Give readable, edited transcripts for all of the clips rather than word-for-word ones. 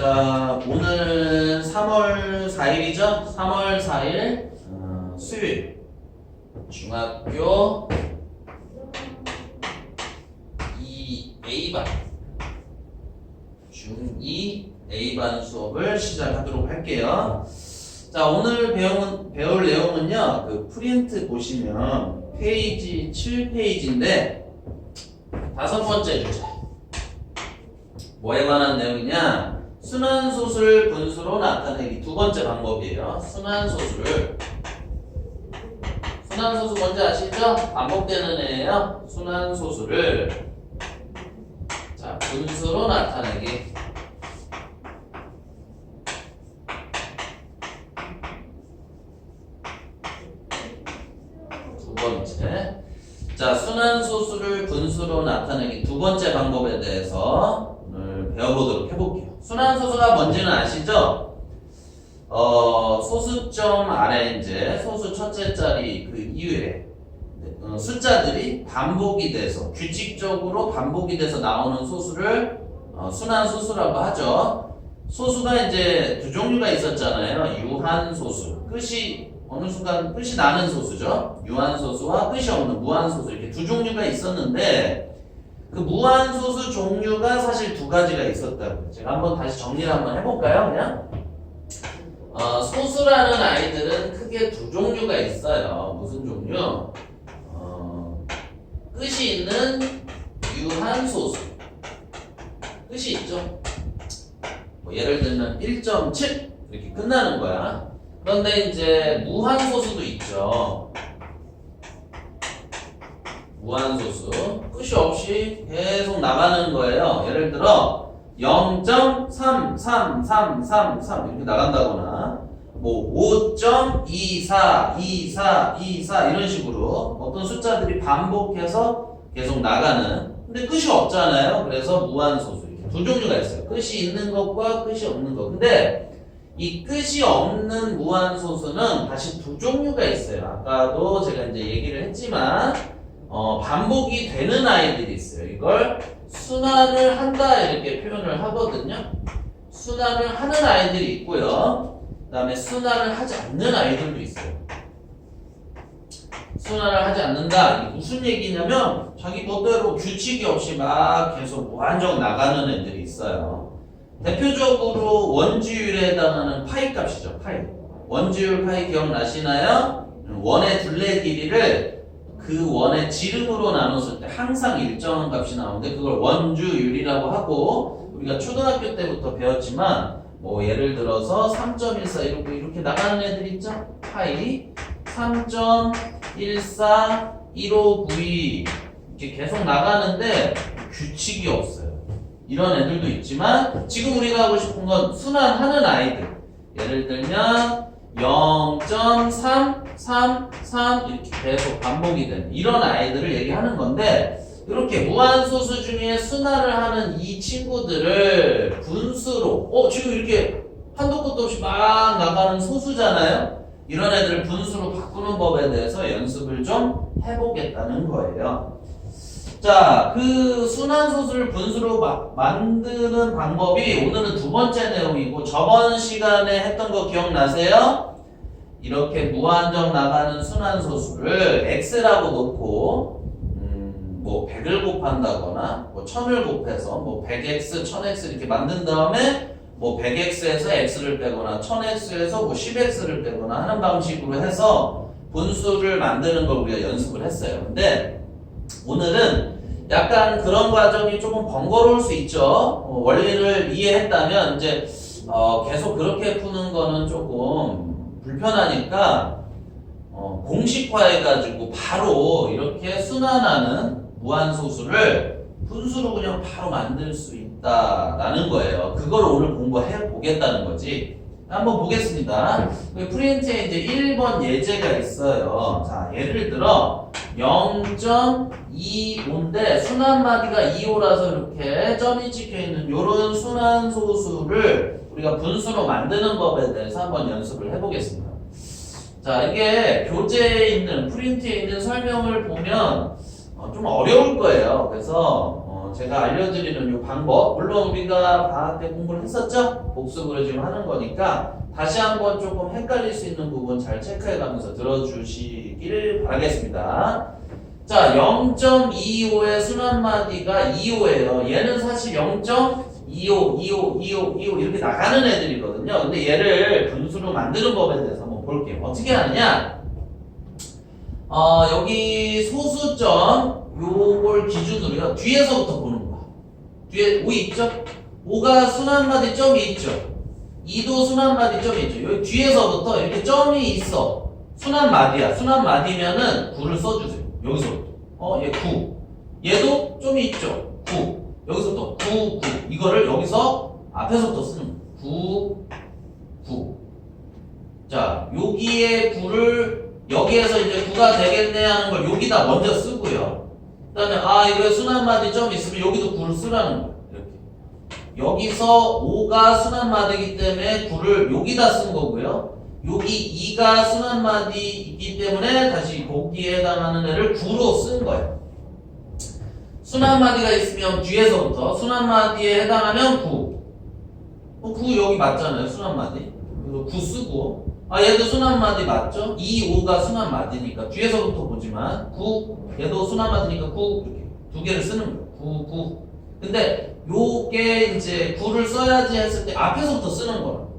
자, 오늘 3월 4일이죠? 3월 4일 수요일 중학교 2A반 중2 A반 수업을 시작하도록 할게요. 자, 오늘 배울 내용은요, 그 프린트 보시면 페이지 7페이지인데 다섯 번째 주제. 뭐에 관한 내용이냐? 순환소수를 분수로 나타내기 두 번째 방법이에요. 순환소수 뭔지 아시죠? 반복되는 애예요. 순환소수를 자 분수로 나타내기. 두 번째. 자, 순환소수를 분수로 나타내기 두 번째 방법에 대해서 오늘 배워보도록 해볼게요. 순환소수가 뭔지는 아시죠? 소수점 아래 이제 소수 첫째 자리 그 이후에 숫자들이 반복이 돼서 규칙적으로 반복이 돼서 나오는 소수를 순환소수라고 하죠. 소수가 이제 두 종류가 있었잖아요. 유한소수, 끝이 어느 순간 끝이 나는 소수죠. 유한소수와 끝이 없는 무한소수, 이렇게 두 종류가 있었는데 그 무한소수 종류가 사실 두 가지가 있었다고요. 제가 한번 다시 정리를 한번 해볼까요? 그냥 소수라는 아이들은 크게 두 종류가 있어요. 무슨 종류? 끝이 있는 유한소수, 끝이 있죠. 뭐 예를 들면 1.7 이렇게 끝나는 거야. 그런데 이제 무한소수도 있죠. 무한소수, 끝이 없이 계속 나가는 거예요. 예를 들어 0.33333 이렇게 나간다거나 뭐 5.242424 이런 식으로 어떤 숫자들이 반복해서 계속 나가는, 근데 끝이 없잖아요. 그래서 무한소수, 이렇게 두 종류가 있어요. 끝이 있는 것과 끝이 없는 것. 근데 이 끝이 없는 무한소수는 다시 두 종류가 있어요. 아까도 제가 이제 얘기를 했지만 반복이 되는 아이들이 있어요. 이걸 순환을 한다 이렇게 표현을 하거든요. 순환을 하는 아이들이 있고요. 그 다음에 순환을 하지 않는 아이들도 있어요. 순환을 하지 않는다. 이게 무슨 얘기냐면 자기 멋대로 규칙이 없이 막 계속 무한정 나가는 애들이 있어요. 대표적으로 원주율에 해당하는 파이 값이죠. 파이. 원주율 파이 기억나시나요? 원의 둘레 길이를 그 원의 지름으로 나눴을 때 항상 일정한 값이 나오는데 그걸 원주율이라고 하고, 우리가 초등학교 때부터 배웠지만 뭐 예를 들어서 3.14 이렇게 나가는 애들 있죠? 파이 3.14 1592 이렇게 계속 나가는데 규칙이 없어요. 이런 애들도 있지만 지금 우리가 하고 싶은 건 순환하는 아이들. 예를 들면 0.333 이렇게 계속 반복이 되는 이런 아이들을 얘기하는 건데, 이렇게 무한소수 중에 순환을 하는 이 친구들을 분수로 지금 이렇게 한도 끝도 없이 막 나가는 소수잖아요. 이런 애들을 분수로 바꾸는 법에 대해서 연습을 좀 해보겠다는 거예요. 자, 그 순환소수를 분수로 만드는 방법이 오늘은 두 번째 내용이고, 저번 시간에 했던 거 기억나세요? 이렇게 무한정 나가는 순환소수를 x라고 놓고 뭐 100을 곱한다거나 뭐 1000을 곱해서 뭐 100x, 1000x 이렇게 만든 다음에 뭐 100x에서 x를 빼거나 1000x에서 뭐 10x를 빼거나 하는 방식으로 해서 분수를 만드는 걸 우리가 연습을 했어요. 근데 오늘은 약간 그런 과정이 조금 번거로울 수 있죠. 원리를 이해했다면 이제 계속 그렇게 푸는 거는 조금 불편하니까 공식화해가지고 바로 이렇게 순환하는 무한소수를 분수로 그냥 바로 만들 수 있다라는 거예요. 그걸 오늘 공부해 보겠다는 거지. 한번 보겠습니다. 프린트에 이제 1번 예제가 있어요. 자, 예를 들어 0.25인데 순환마디가 2호라서 이렇게 점이 찍혀있는 이런 순환소수를 우리가 분수로 만드는 법에 대해서 한번 연습을 해보겠습니다. 자, 이게 교재에 있는, 프린트에 있는 설명을 보면 좀 어려울 거예요. 그래서 제가 알려드리는 이 방법, 물론 우리가 방학 때 공부를 했었죠? 복습으로 지금 하는 거니까 다시 한번 조금 헷갈릴 수 있는 부분 잘 체크해가면서 들어주시길 바라겠습니다. 자, 0.25의 순환마디가 2호예요. 얘는 사실 0.25, 25, 25, 25 이렇게 나가는 애들이거든요. 근데 얘를 분수로 만드는 법에 대해서 한번 볼게요. 어떻게 하느냐? 여기 소수점 요걸 기준으로요. 뒤에서부터 보는 거야. 뒤에 5 있죠? 5가 순환마디 점이 있죠? 2도 순환마디 점이 있죠? 여기 뒤에서부터 이렇게 점이 있어. 순환마디야. 순환마디면은 9를 써주세요. 여기서부터. 얘 9. 얘도 점이 있죠? 9. 여기서부터 9, 9. 이거를 여기서 앞에서부터 쓰는 거야. 9, 9. 자, 여기에 9를 여기에서 이제 9가 되겠네 하는 걸 여기다 먼저 쓰고요. 그 다음에 이거 순환마디 점 있으면 여기도 9를 쓰라는 거예요. 이렇게. 여기서 5가 순환마디이기 때문에 9를 여기다 쓴 거고요. 여기 2가 순환마디이기 때문에 다시 거기에 해당하는 애를 9로 쓴 거예요. 순환마디가 있으면 뒤에서부터 순환마디에 해당하면 9. 9 여기 맞잖아요. 순환마디. 그래서 9 쓰고 얘도 순환마디 맞죠? 2, 5가 순환마디니까 뒤에서부터 보지만 9 얘도 순환마디니까 9 이렇게 두 개를 쓰는 거예요. 9, 9. 근데 요게 이제 9를 써야지 했을 때 앞에서부터 쓰는 거예요.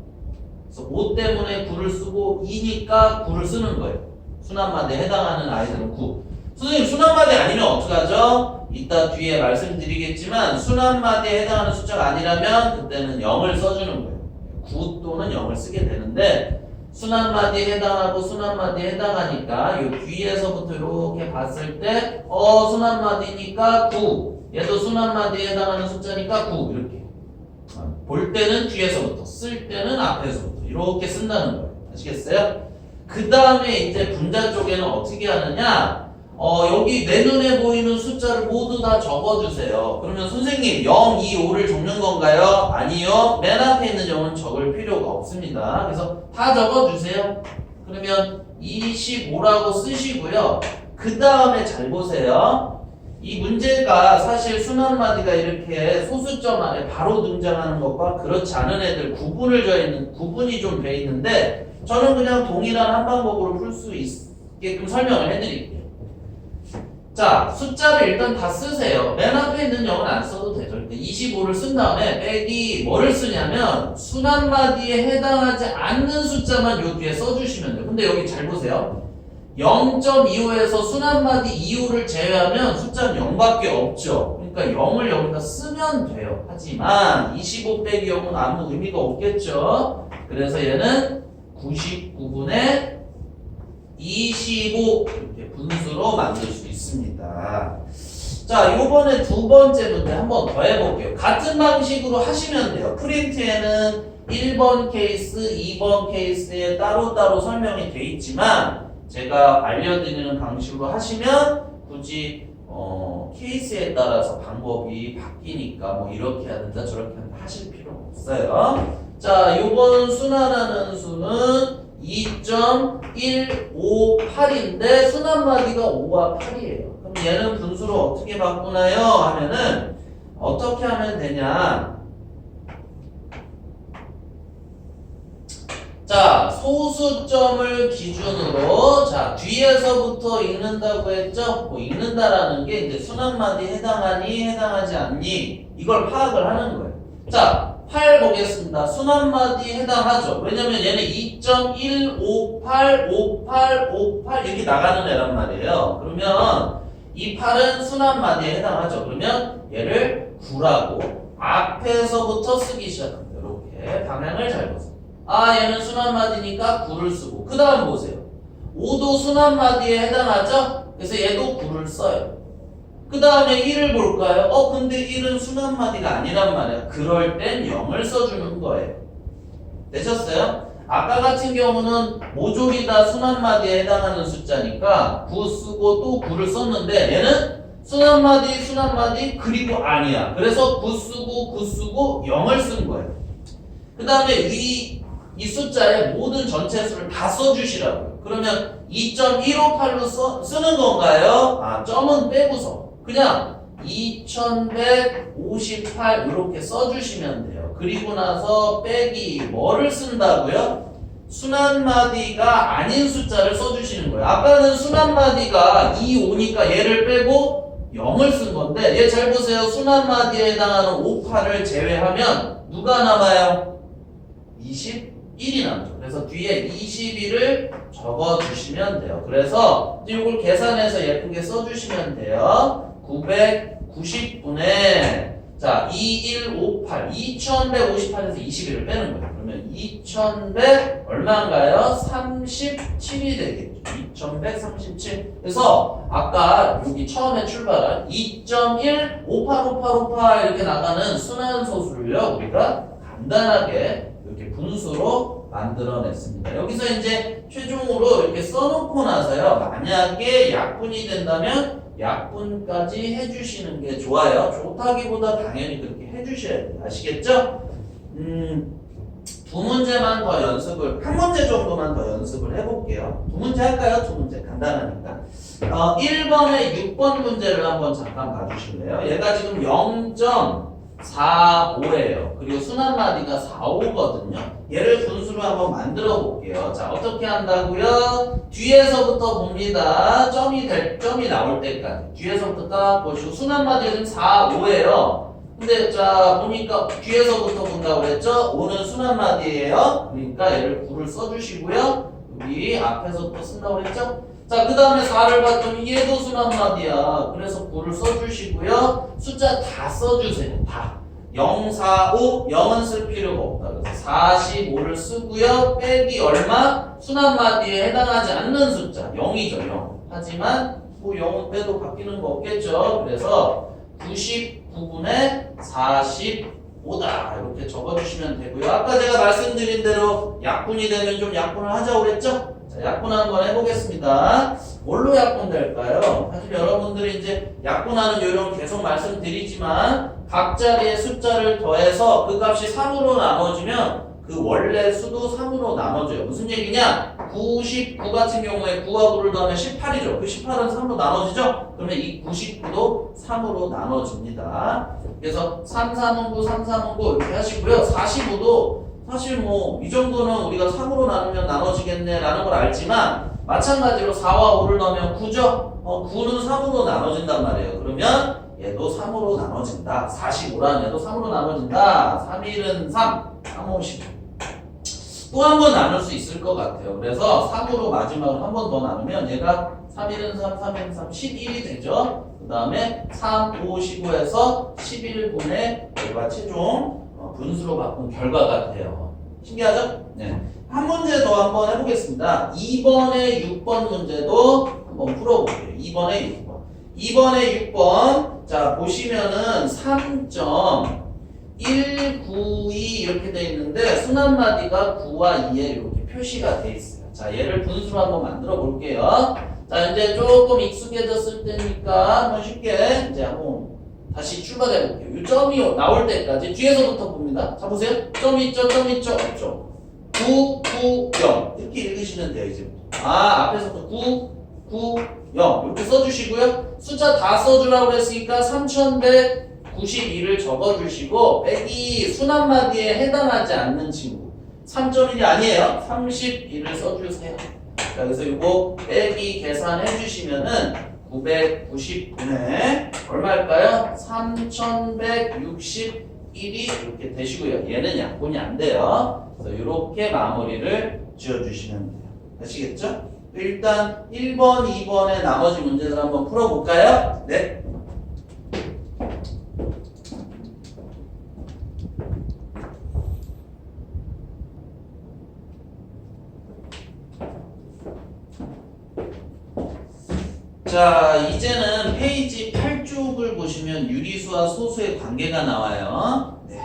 그래서 5 때문에 9를 쓰고 2니까 9를 쓰는 거예요. 순환마디에 해당하는 아이들은 9. 선생님 순환마디 아니면 어떡하죠? 이따 뒤에 말씀드리겠지만 순환마디에 해당하는 숫자가 아니라면 그때는 0을 써주는 거예요. 9 또는 0을 쓰게 되는데 순환마디에 해당하고 순환마디에 해당하니까 이 뒤에서부터 이렇게 봤을 때 순환마디니까 9 얘도 순환마디에 해당하는 숫자니까 9 이렇게 볼 때는 뒤에서부터 쓸 때는 앞에서부터 이렇게 쓴다는 거예요. 아시겠어요? 그 다음에 이제 분자 쪽에는 어떻게 하느냐 여기 내 눈에 보이는 숫자를 모두 다 적어주세요. 그러면 선생님 0, 2, 5를 적는 건가요? 아니요. 맨 앞에 있는 0은 적을 필요가 없습니다. 그래서 다 적어주세요. 그러면 25라고 쓰시고요. 그 다음에 잘 보세요. 이 문제가 사실 순환마디가 이렇게 소수점 안에 바로 등장하는 것과 그렇지 않은 애들 구분이 좀 돼 있는데 저는 그냥 동일한 한 방법으로 풀 수 있게끔 설명을 해드릴게요. 자, 숫자를 일단 다 쓰세요. 맨 앞에 있는 0은 안 써도 되죠. 25를 쓴 다음에 빼기 뭐를 쓰냐면 순환마디에 해당하지 않는 숫자만 요 뒤에 써주시면 돼요. 근데 여기 잘 보세요. 0.25에서 순환마디 2호를 제외하면 숫자는 0밖에 없죠. 그러니까 0을 여기다 쓰면 돼요. 하지만 25 빼기 0은 아무 의미가 없겠죠. 그래서 얘는 99분의 25 이렇게 분수로 만들 수 있습니다. 자, 요번에 두 번째 문제 한 번 더 해볼게요. 같은 방식으로 하시면 돼요. 프린트에는 1번 케이스, 2번 케이스에 따로따로 설명이 돼 있지만 제가 알려드리는 방식으로 하시면 굳이 케이스에 따라서 방법이 바뀌니까 뭐 이렇게 해야 된다 저렇게 한다 하실 필요가 없어요. 자, 요번 순환하는 수는 2.158인데 순환마디가 5와 8이에요. 그럼 얘는 분수로 어떻게 바꾸나요? 하면은 어떻게 하면 되냐? 자, 소수점을 기준으로 자 뒤에서부터 읽는다고 했죠? 뭐 읽는다라는 게 이제 순환마디에 해당하니 해당하지 않니 이걸 파악을 하는 거예요. 자, 8 보겠습니다. 순환마디에 해당하죠. 왜냐면 얘는 2.158, 58, 58 이렇게 나가는 애란 말이에요. 그러면 이 8은 순환마디에 해당하죠. 그러면 얘를 9라고 앞에서부터 쓰기 시작합니다. 이렇게 방향을 잘 보세요. 얘는 순환마디니까 9를 쓰고 그 다음 보세요. 5도 순환마디에 해당하죠? 그래서 얘도 9를 써요. 그 다음에 1을 볼까요? 근데 1은 순환마디가 아니란 말이야. 그럴 땐 0을 써주는 거예요. 되셨어요? 아까 같은 경우는 모조리 다 순환마디에 해당하는 숫자니까 9 쓰고 또 9를 썼는데 얘는 순환마디 그리고 아니야. 그래서 9 쓰고 9 쓰고 0을 쓴 거예요. 그 다음에 이 숫자의 모든 전체 수를 다 써주시라고요. 그러면 2.158로 쓰는 건가요? 점은 빼고서 그냥 2158 이렇게 써주시면 돼요. 그리고 나서 빼기 뭐를 쓴다고요? 순환마디가 아닌 숫자를 써주시는 거예요. 아까는 순환마디가 2, 5니까 얘를 빼고 0을 쓴 건데 얘 잘 보세요. 순환마디에 해당하는 5, 8을 제외하면 누가 남아요? 21이 남죠. 그래서 뒤에 21을 적어주시면 돼요. 그래서 이걸 계산해서 예쁘게 써주시면 돼요. 990분의 자 2158 2158에서 21을 빼는 거예요. 그러면 2100 얼마인가요? 37이 되겠죠. 2137. 그래서 아까 여기 처음에 출발한 2.1 585858 이렇게 나가는 순환소수를요 우리가 간단하게 이렇게 분수로 만들어냈습니다. 여기서 이제 최종으로 이렇게 써놓고 나서요 만약에 약분이 된다면 약분까지 해주시는 게 좋아요. 좋다기보다 당연히 그렇게 해주셔야 돼요. 아시겠죠? 두 문제만 더 연습을, 한 문제 정도만 더 연습을 해볼게요. 두 문제 할까요? 두 문제 간단하니까. 1번에 6번 문제를 한번 잠깐 봐주실래요? 얘가 지금 0.45예요. 그리고 순환마디가 45거든요. 얘를 분수로 한번 만들어 볼게요. 자, 어떻게 한다고요? 뒤에서부터 봅니다. 점이 나올 때까지. 뒤에서부터 딱 보시고, 순환마디는 4, 5예요. 근데 자, 보니까 뒤에서부터 본다고 그랬죠? 5는 순환마디예요. 그러니까 얘를 9를 써주시고요. 여기 앞에서부터 쓴다고 그랬죠? 자, 그 다음에 4를 봤더니 얘도 순환마디야. 그래서 9를 써주시고요. 숫자 다 써주세요. 다. 0, 4, 5, 0은 쓸 필요가 없다. 그래서 45를 쓰고요. 빼기 얼마? 순환마디에 해당하지 않는 숫자. 0이죠, 0. 하지만 뭐 0은 빼도 바뀌는 거 없겠죠. 그래서 99분의 45다. 이렇게 적어주시면 되고요. 아까 제가 말씀드린 대로 약분이 되면 좀 약분을 하자고 그랬죠? 자, 약분 한번 해보겠습니다. 뭘로 약분될까요? 사실 여러분들이 이제 약분하는 요령 계속 말씀드리지만 각 자리의 숫자를 더해서 그 값이 3으로 나눠지면 그 원래 수도 3으로 나눠져요. 무슨 얘기냐? 99 같은 경우에 9와 9를 더하면 18이죠. 그 18은 3으로 나눠지죠? 그러면 이 99도 3으로 나눠집니다. 그래서 3, 3은 9, 3, 3은 9 이렇게 하시고요. 45도 사실 뭐 이 정도는 우리가 3으로 나누면 나눠지겠네 라는 걸 알지만 마찬가지로 4와 5를 넣으면 9죠? 9는 3으로 나눠진단 말이에요. 그러면 얘도 3으로 나눠진다. 45라는 얘도 3으로 나눠진다. 3, 1은 3, 3, 5, 15. 또 한 번 나눌 수 있을 것 같아요. 그래서 3으로 마지막으로 한 번 더 나누면 얘가 3, 1은 3, 3, 1은 3, 11이 되죠. 그 다음에 3, 5, 15에서 11분의 얘가 최종 분수로 바꾼 결과가 돼요. 신기하죠? 네. 한 문제 더 한번 해보겠습니다. 2번에 6번 문제도 한번 풀어볼게요. 2번에 6번. 2번에 6번. 자, 보시면은 3.192 이렇게 돼 있는데 순환마디가 9와 2에 이렇게 표시가 돼 있어요. 자, 얘를 분수로 한번 만들어 볼게요. 자, 이제 조금 익숙해졌을 때니까 한번 쉽게 이제 한번 다시 출발해 볼게요. 이 점이 나올 때까지 뒤에서부터 봅니다. 자, 보세요. 점 있죠, 점 있죠, 없죠. 9, 9, 0 이렇게 읽으시면 돼요. 이제부터. 앞에서부터 9, 9, 0 이렇게 써주시고요. 숫자 다 써주라고 그랬으니까 3192를 적어주시고 빼기 순환마디에 해당하지 않는 친구 3.1이 아니에요. 31을 써주세요. 자, 그래서 이거 빼기 계산해 주시면은 990분의 얼마일까요? 3161이 이렇게 되시고요. 얘는 약분이 안 돼요. 그래서 이렇게 마무리를 지어주시면 돼요. 아시겠죠? 일단 1번, 2번의 나머지 문제들 한번 풀어볼까요? 네. 자, 이제는 페이지 8쪽을 보시면 유리수와 소수의 관계가 나와요. 네.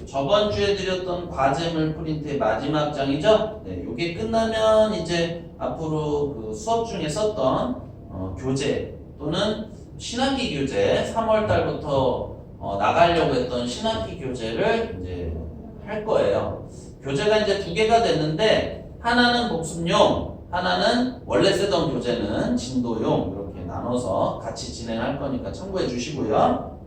저번 주에 드렸던 과제물 프린트의 마지막 장이죠? 네. 요게 끝나면 이제 앞으로 그 수업 중에 썼던 교재 또는 신학기 교재 3월 달부터 나가려고 했던 신학기 교재를 이제 할 거예요. 교재가 이제 두 개가 됐는데 하나는 복습용, 하나는 원래 쓰던 교재는 진도용 이렇게 나눠서 같이 진행할 거니까 참고해 주시고요.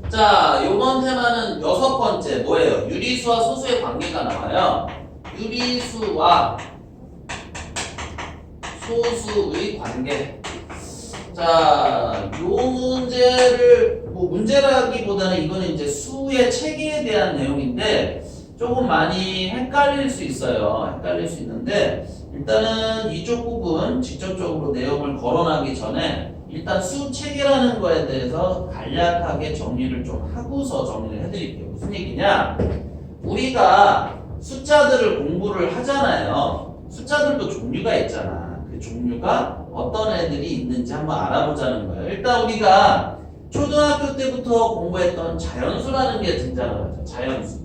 자, 요번 테마는 6번째 뭐예요? 유리수와 소수의 관계가 나와요. 유리수와 소수의 관계. 자, 요 문제를 뭐 문제라기보다는 이거는 이제 수의 체계에 대한 내용인데 조금 많이 헷갈릴 수 있어요. 헷갈릴 수 있는데 일단은 이쪽 부분 직접적으로 내용을 거론하기 전에 일단 수 체계라는 거에 대해서 간략하게 정리를 좀 하고서 정리를 해드릴게요. 무슨 얘기냐? 우리가 숫자들을 공부를 하잖아요. 숫자들도 종류가 있잖아. 그 종류가 어떤 애들이 있는지 한번 알아보자는 거예요. 일단 우리가 초등학교 때부터 공부했던 자연수라는 게 등장을 하죠. 자연수.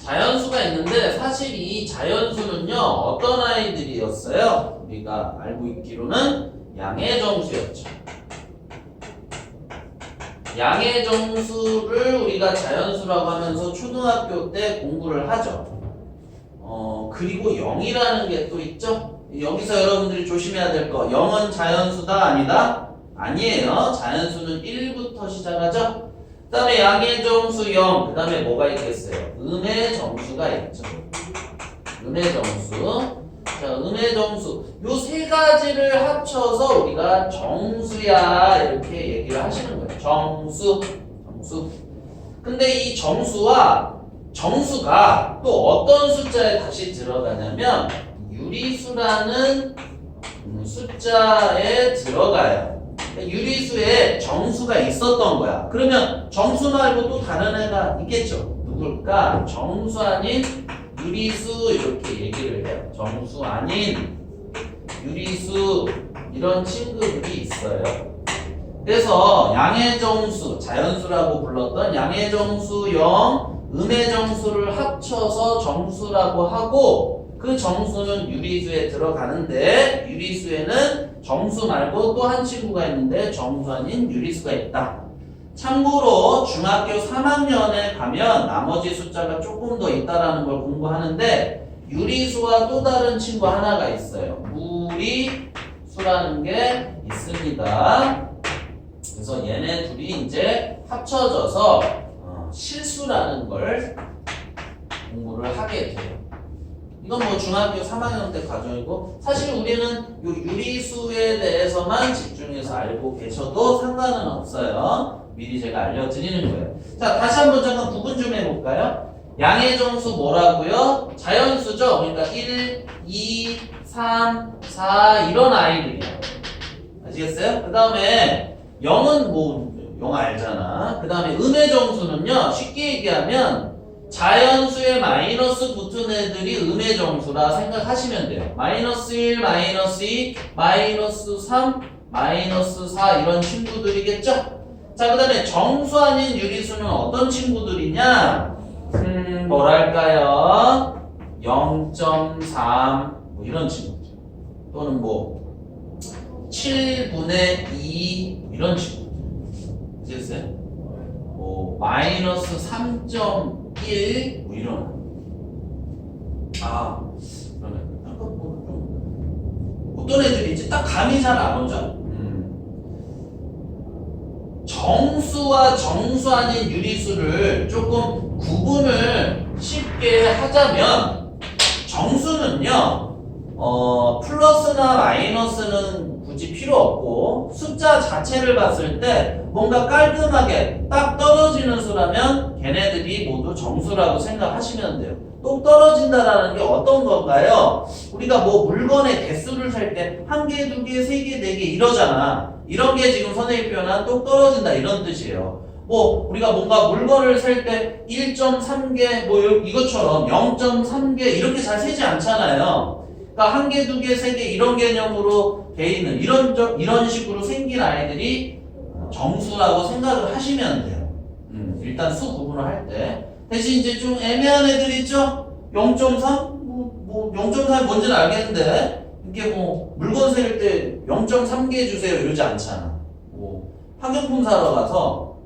자연수가 있는데 사실 이 자연수는요 어떤 아이들이었어요? 우리가 알고 있기로는 양의 정수였죠. 양의 정수를 우리가 자연수라고 하면서 초등학교 때 공부를 하죠. 그리고 0이라는 게 또 있죠. 여기서 여러분들이 조심해야 될 거 0은 자연수다 아니다? 아니에요. 자연수는 1부터 시작하죠. 그 다음에 양의 정수 0, 그 다음에 뭐가 있겠어요? 음의 정수가 있죠. 음의 정수. 자, 음의 정수. 요 세 가지를 합쳐서 우리가 정수야 이렇게 얘기를 하시는 거예요. 정수. 근데 이 정수와 정수가 또 어떤 숫자에 다시 들어가냐면 유리수라는 숫자에 들어가요. 유리수에 정수가 있었던 거야. 그러면 정수 말고 또 다른 애가 있겠죠. 누굴까? 정수 아닌 유리수 이렇게 얘기를 해요. 정수 아닌 유리수 이런 친구들이 있어요. 그래서 양의 정수, 자연수라고 불렀던 양의 정수 0, 음의 정수를 합쳐서 정수라고 하고 그 정수는 유리수에 들어가는데 유리수에는 정수 말고 또 한 친구가 있는데 정수 아닌 유리수가 있다. 참고로 중학교 3학년에 가면 나머지 숫자가 조금 더 있다라는 걸 공부하는데 유리수와 또 다른 친구 하나가 있어요. 무리수라는 게 있습니다. 그래서 얘네 둘이 이제 합쳐져서 실수라는 걸 공부를 하게 돼요. 이건 뭐 중학교 3학년 때 과정이고 사실 우리는 요 유리수에 대해서만 집중해서 알고 계셔도 상관은 없어요. 미리 제가 알려드리는 거예요. 자, 다시 한번 잠깐 구분 좀 해볼까요? 양의 정수 뭐라고요? 자연수죠? 그러니까 1, 2, 3, 4 이런 아이들이에요. 아시겠어요? 그 다음에 0은 뭐 0 알잖아. 그 다음에 음의 정수는요 쉽게 얘기하면 자연수에 마이너스 붙은 애들이 음의 정수라 생각하시면 돼요. 마이너스 1, 마이너스 2, 마이너스 3, 마이너스 4 이런 친구들이겠죠? 자, 그 다음에 정수 아닌 유리수는 어떤 친구들이냐? 뭐랄까요? 0.3 뭐 이런 친구들. 또는 뭐 7분의 2 이런 친구들. 아시겠어요? 뭐 마이너스 3.1 뭐 이런. 그러면 약간 뭐 좀 어떤 애들이지? 딱 감이 잘 안 오죠? 정수와 정수 아닌 유리수를 조금 구분을 쉽게 하자면 정수는요 플러스나 마이너스는 굳이 필요 없고 숫자 자체를 봤을 때 뭔가 깔끔하게 딱 떨어지는 수라면 걔네들이 모두 정수라고 생각하시면 돼요. 똑 떨어진다라는 게 어떤 건가요? 우리가 뭐 물건의 개수를 살 때 한 개, 두 개, 세 개, 네 개 이러잖아. 이런 게 지금 선생님이 표현한 똑 떨어진다 이런 뜻이에요. 뭐 우리가 뭔가 물건을 살 때 1.3개 뭐 이것처럼 0.3개 이렇게 잘 세지 않잖아요. 그러니까 한 개, 두 개, 세 개 이런 개념으로 돼 있는 이런 식으로 생긴 아이들이 정수라고 생각을 하시면 돼요. 일단 수 구분을 할 때. 대신 이제 좀 애매한 애들 있죠? 0.3? 뭐 0.3이 뭔지는 알겠는데 이게 뭐 물건 셀 때 0.3개 주세요 이러지 않잖아. 뭐 학용품 사러 가서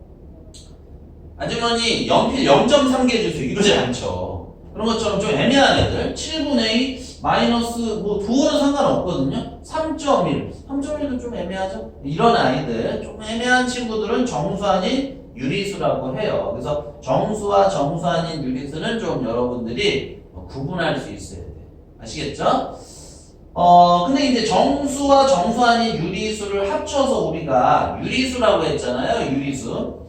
아주머니 연필 0.3개 주세요 이러지 않죠. 그런 것처럼 좀 애매한 애들 7분의 2 마이너스 뭐 부호는 상관없거든요. 3.1도 좀 애매하죠. 이런 아이들 좀 애매한 친구들은 정수 아닌 유리수라고 해요. 그래서 정수와 정수 아닌 유리수는 좀 여러분들이 구분할 수 있어야 돼요. 아시겠죠? 근데 이제 정수와 정수 아닌 유리수를 합쳐서 우리가 유리수라고 했잖아요. 유리수.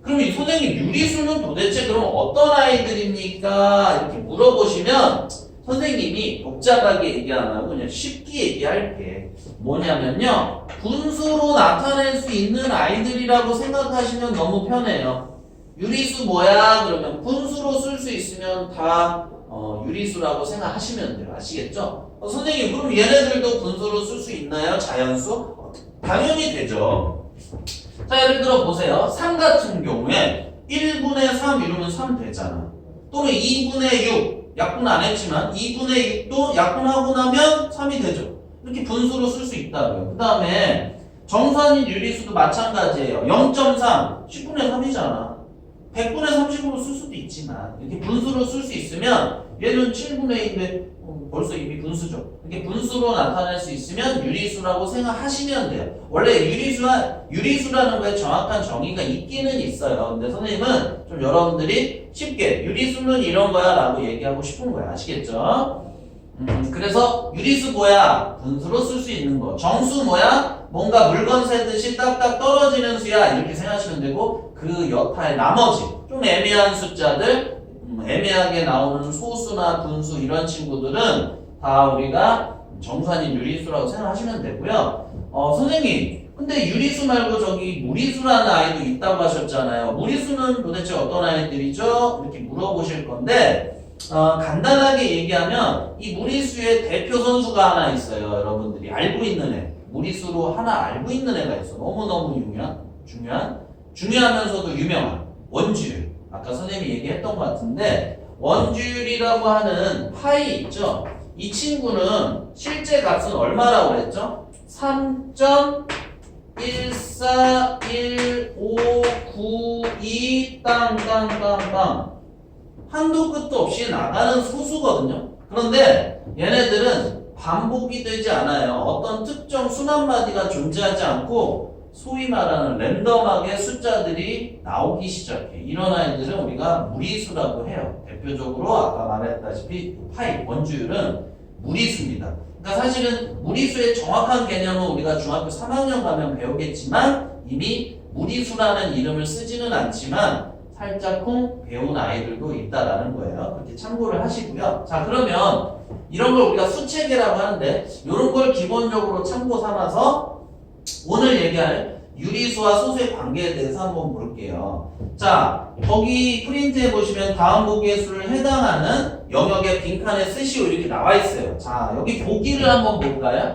그럼 이 선생님 유리수는 도대체 그럼 어떤 아이들입니까? 이렇게 물어보시면 선생님이 복잡하게 얘기 안 하고 그냥 쉽게 얘기할게. 뭐냐면요. 분수로 나타낼 수 있는 아이들이라고 생각하시면 너무 편해요. 유리수 뭐야? 그러면 분수로 쓸 수 있으면 다 유리수라고 생각하시면 돼요. 아시겠죠? 선생님 그럼 얘네들도 분수로 쓸 수 있나요? 자연수? 당연히 되죠. 자 예를 들어 보세요. 3 같은 경우에 1분의 3 이러면 3 되잖아. 또는 2분의 6 약분 안 했지만 2분의 6도 약분하고 나면 3이 되죠. 이렇게 분수로 쓸 수 있다고요. 그 다음에 정수아닌 유리수도 마찬가지예요. 0.3 10분의 3이잖아. 100분의 30으로 쓸 수도 있지만 이렇게 분수로 쓸 수 있으면 얘는 7분의 2인데 벌써 이미 분수죠. 이렇게 분수로 나타낼 수 있으면 유리수라고 생각하시면 돼요. 원래 유리수라는 거에 정확한 정의가 있기는 있어요. 근데 선생님은 좀 여러분들이 쉽게 유리수는 이런 거야 라고 얘기하고 싶은 거야. 아시겠죠? 그래서 유리수 뭐야? 분수로 쓸 수 있는 거. 정수 뭐야? 뭔가 물건 세듯이 딱딱 떨어지는 수야. 이렇게 생각하시면 되고 그 여타의 나머지 좀 애매한 숫자들 애매하게 나오는 소수나 분수 이런 친구들은 다 우리가 정수 아닌 유리수라고 생각하시면 되고요. 선생님 근데 유리수 말고 저기 무리수라는 아이도 있다고 하셨잖아요. 무리수는 도대체 어떤 아이들이죠? 이렇게 물어보실 건데 간단하게 얘기하면 이 무리수의 대표 선수가 하나 있어요. 여러분들이 알고 있는 애 무리수로 하나 알고 있는 애가 있어. 너무너무 중요하면서도 유명한 원주율. 아까 선생님이 얘기했던 것 같은데 원주율이라고 하는 파이 있죠? 이 친구는 실제 값은 얼마라고 그랬죠? 3.1415992 땅땅땅땅 한도 끝도 없이 나가는 소수거든요. 그런데 얘네들은 반복이 되지 않아요. 어떤 특정 순환마디가 존재하지 않고 소위 말하는 랜덤하게 숫자들이 나오기 시작해. 이런 아이들은 우리가 무리수라고 해요. 대표적으로 아까 말했다시피 파이, 원주율은 무리수입니다. 그러니까 사실은 무리수의 정확한 개념은 우리가 중학교 3학년 가면 배우겠지만 이미 무리수라는 이름을 쓰지는 않지만 살짝쿵 배운 아이들도 있다라는 거예요. 그렇게 참고를 하시고요. 자 그러면 이런 걸 우리가 수체계라고 하는데 이런 걸 기본적으로 참고 삼아서 오늘 얘기할 유리수와 소수의 관계에 대해서 한번 볼게요. 자, 거기 프린트해 보시면 다음 보기의 수를 해당하는 영역의 빈칸에 쓰시오 이렇게 나와 있어요. 자, 여기 보기를 한번 볼까요?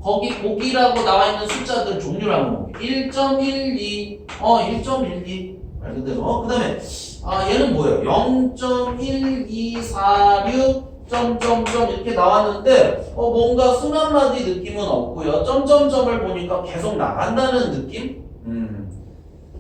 거기 보기라고 나와 있는 숫자들 종류를 한번 볼게요. 1.12, 1.12 말 그대로. 그 다음에 얘는 뭐예요? 0.1246 점점점 이렇게 나왔는데 뭔가 순환마디 느낌은 없고요. 점점점을 보니까 계속 나간다는 느낌?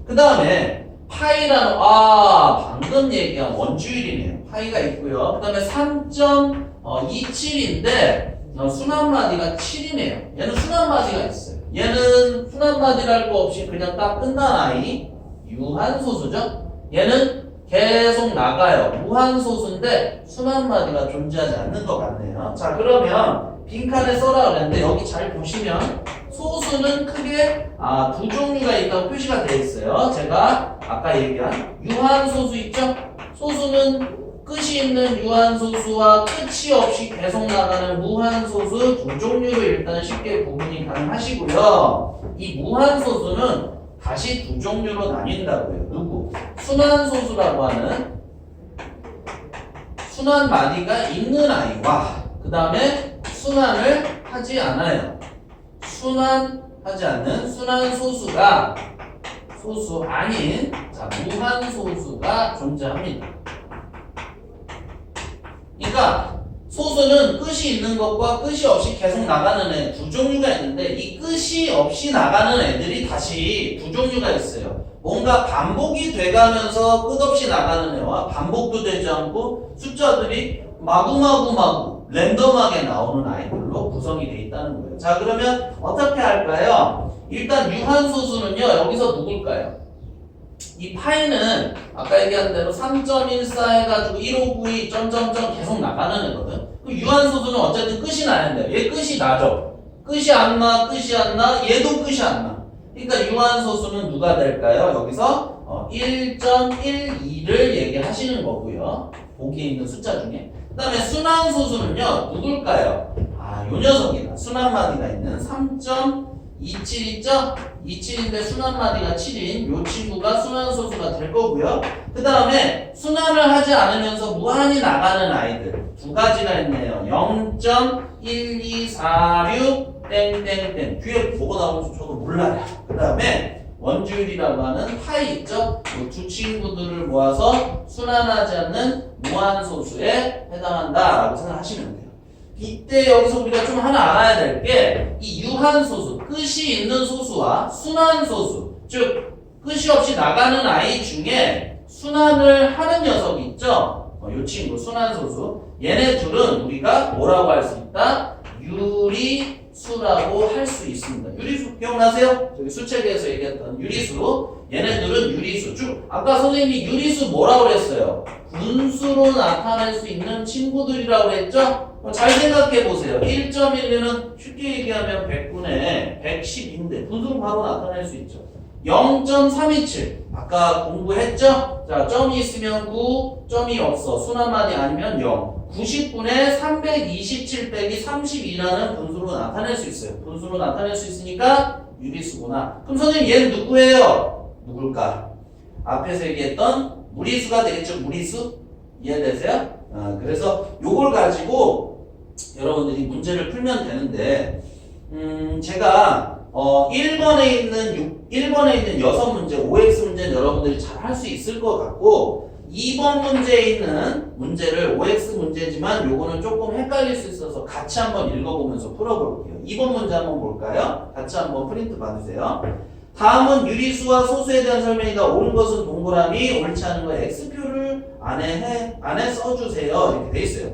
그 다음에 파이라는 방금 얘기한 원주율이네요. 파이가 있고요. 그 다음에 3.27인데 순환마디가 7이네요. 얘는 순환마디가 있어요. 얘는 순환마디랄 거 없이 그냥 딱 끝난 아이 유한소수죠. 얘는 계속 나가요. 무한소수인데 순환마디가 존재하지 않는 것 같네요. 자 그러면 빈칸에 써라 그랬는데 여기 잘 보시면 소수는 크게 두 종류가 있다고 표시가 되어 있어요. 제가 아까 얘기한 유한소수 있죠? 소수는 끝이 있는 유한소수와 끝이 없이 계속 나가는 무한소수 두 종류로 일단 쉽게 구분이 가능하시고요. 이 무한소수는 다시 두 종류로 나뉜다고요. 누구? 순환소수라고 하는 순환마디가 있는 아이와 그 다음에 순환을 하지 않아요. 순환하지 않는 순환소수가 소수 아닌 무한소수가 존재합니다. 그러니까 소수는 끝이 있는 것과 끝이 없이 계속 나가는 애 두 종류가 있는데 이 끝이 없이 나가는 애들이 다시 두 종류가 있어요. 뭔가 반복이 돼가면서 끝없이 나가는 애와 반복도 되지 않고 숫자들이 마구마구 랜덤하게 나오는 아이들로 구성이 돼 있다는 거예요. 자, 그러면 어떻게 할까요? 일단 유한소수는요, 여기서 누굴까요? 이 파이는 아까 얘기한 대로 3.14 해가지고 1592 점점점 계속 나가는 애거든. 그 유한소수는 어쨌든 끝이 나야 돼요. 얘 끝이 나죠. 끝이 안 나, 끝이 안 나, 얘도 끝이 안 나. 그러니까 유한소수는 누가 될까요? 여기서 1.12를 얘기하시는 거고요. 보기에 있는 숫자 중에. 그 다음에 순환소수는요, 누굴까요? 아, 요 녀석이다. 순환마디가 있는 3.27 있죠? 27인데 순환마디가 7인 요 친구가 순환소수가 될 거고요. 그 다음에 순환을 하지 않으면서 무한히 나가는 아이들 두 가지가 있네요. 0.1246 땡땡땡 뒤에 뭐가 나오는지 저도 몰라요. 그 다음에 원주율이라고 하는 파이 있죠? 이 두 친구들을 모아서 순환하지 않는 무한소수에 해당한다라고 생각하시면 돼요. 이때 여기서 우리가 좀 하나 알아야 될 게 이 유한소수, 끝이 있는 소수와 순환소수, 즉 끝이 없이 나가는 아이 중에 순환을 하는 녀석이 있죠? 이 친구 순환소수. 얘네 둘은 우리가 뭐라고 할 수 있다? 유리수라고 할 수 있습니다. 유리수 기억나세요? 저기 수책에서 얘기했던 유리수. 얘네들은 유리수. 쭉 아까 선생님이 유리수 뭐라고 그랬어요? 분수로 나타낼 수 있는 친구들이라고 그랬죠? 잘 생각해 보세요. 1.12는 쉽게 얘기하면 100분의 110인데 분수로 바로 나타낼 수 있죠. 0.327 아까 공부했죠? 자, 점이 있으면 9, 점이 없어. 순환마디 아니면 0. 90분의 327 빼기 32라는 분수로 나타낼 수 있어요. 분수로 나타낼 수 있으니까 유리수구나. 그럼 선생님 얘는 누구예요? 누굴까? 앞에서 얘기했던 무리수가 되겠죠? 무리수? 이해되세요? 그래서 요걸 가지고 여러분들이 문제를 풀면 되는데 제가 1번에 있는 6문제 OX 문제는 여러분들이 잘 할 수 있을 것 같고 2번 문제에 있는 문제를 OX 문제지만 요거는 조금 헷갈릴 수 있어서 같이 한번 읽어보면서 풀어볼게요. 2번 문제 한번 볼까요? 같이 한번 프린트 받으세요. 다음은 유리수와 소수에 대한 설명이다. 옳은 것은 동그라미, 옳지 않은 거 X표를 안에 써주세요. 이렇게 돼 있어요.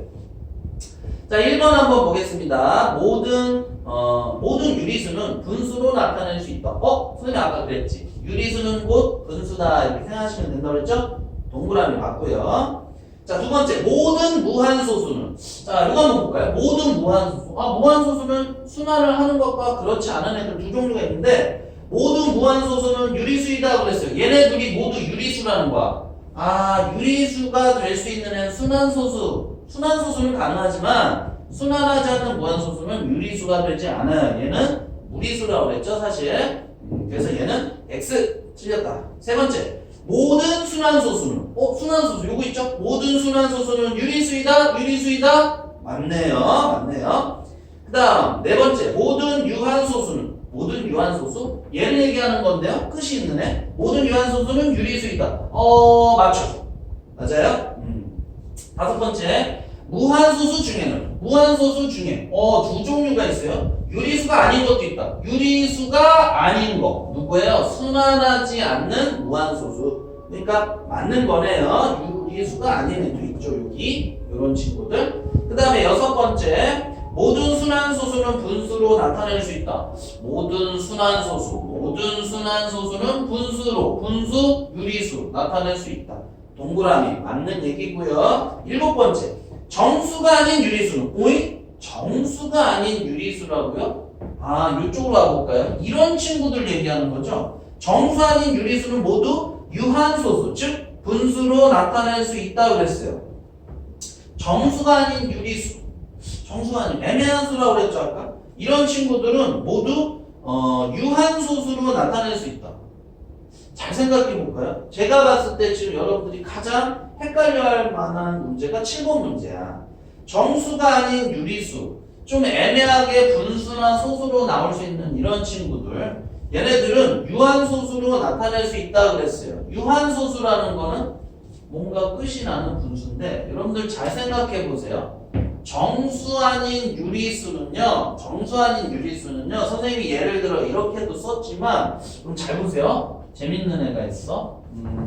자, 1번 한번 보겠습니다. 모든 유리수는 분수로 나타낼 수 있다. 선생님 아까 그랬지. 유리수는 곧 분수다. 이렇게 생각하시면 된다고 그랬죠? 동그라미 맞고요. 자, 두 번째. 모든 무한소수는. 자, 이거 한번 볼까요? 모든 무한소수. 무한소수는 순환을 하는 것과 그렇지 않은 애들 두 종류가 있는데 모든 무한소수는 유리수이다 그랬어요. 얘네 둘이 모두 유리수라는 거야. 유리수가 될 수 있는 애는 순환소수. 순환소수는 가능하지만 순환하지 않는 무한소수는 유리수가 되지 않아요. 얘는 무리수라고 그랬죠, 사실. 그래서 얘는 X 틀렸다. 세 번째. 모든 순환소수는 순환소수 요거 있죠? 모든 순환소수는 유리수이다. 유리수이다. 맞네요. 그 다음 네 번째. 모든 유한소수는 모든 유한소수? 얘를 얘기하는 건데요. 끝이 있는 애. 모든 유한소수는 유리수이다. 맞죠? 맞아요? 다섯 번째. 무한소수 중에 두 종류가 있어요. 유리수가 아닌 것도 있다. 유리수가 아닌 거. 누구예요? 순환하지 않는 무한소수. 그러니까 맞는 거네요. 유리수가 아닌 애도 있죠. 여기. 이런 친구들. 그 다음에 여섯 번째. 모든 순환소수는 분수로 나타낼 수 있다. 모든 순환소수는 분수, 유리수 나타낼 수 있다. 동그라미 맞는 얘기고요. 일곱 번째, 정수가 아닌 유리수는 정수가 아닌 유리수라고요? 이쪽으로 가볼까요? 이런 친구들 얘기하는 거죠. 정수 아닌 유리수는 모두 유한소수, 즉 분수로 나타낼 수 있다고 그랬어요. 정수가 아닌 유리수. 정수가 아닌 애매한 수라고 그랬죠 아까? 이런 친구들은 모두 유한소수로 나타낼 수 있다. 잘 생각해 볼까요? 제가 봤을 때 지금 여러분들이 가장 헷갈려할 만한 문제가 7번 문제야. 정수가 아닌 유리수, 좀 애매하게 분수나 소수로 나올 수 있는 이런 친구들, 얘네들은 유한소수로 나타낼 수 있다 그랬어요. 유한소수라는 거는 뭔가 끝이 나는 분수인데 여러분들 잘 생각해 보세요. 정수 아닌 유리수는요, 선생님이 예를 들어 이렇게도 썼지만, 그럼 잘 보세요. 재밌는 애가 있어.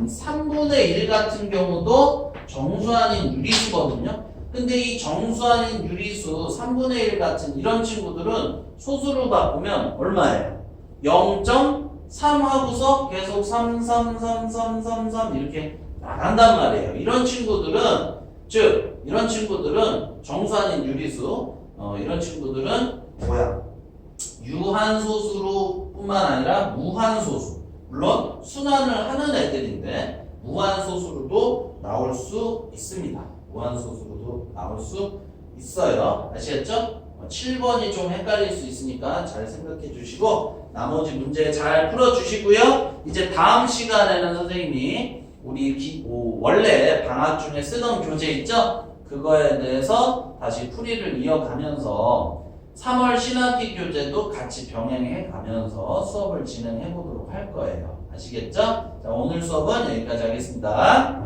3분의 1 같은 경우도 정수 아닌 유리수거든요. 근데 이 정수 아닌 유리수 3분의 1 같은 이런 친구들은 소수로 바꾸면 얼마예요? 0.3 하고서 계속 3, 3, 3, 3, 3, 3 이렇게 나간단 말이에요. 이런 친구들은 정수 아닌 유리수, 이런 친구들은 뭐야? 유한소수로 뿐만 아니라 무한소수. 물론 순환을 하는 애들인데 무한소수로도 나올 수 있습니다. 무한소수로도 나올 수 있어요. 아시겠죠? 7번이 좀 헷갈릴 수 있으니까 잘 생각해 주시고 나머지 문제 잘 풀어 주시고요. 이제 다음 시간에는 선생님이 우리 원래 방학 중에 쓰던 교재 있죠? 그거에 대해서 다시 풀이를 이어가면서 3월 신학기 교재도 같이 병행해 가면서 수업을 진행해 보도록 할 거예요. 아시겠죠? 자, 오늘 수업은 여기까지 하겠습니다.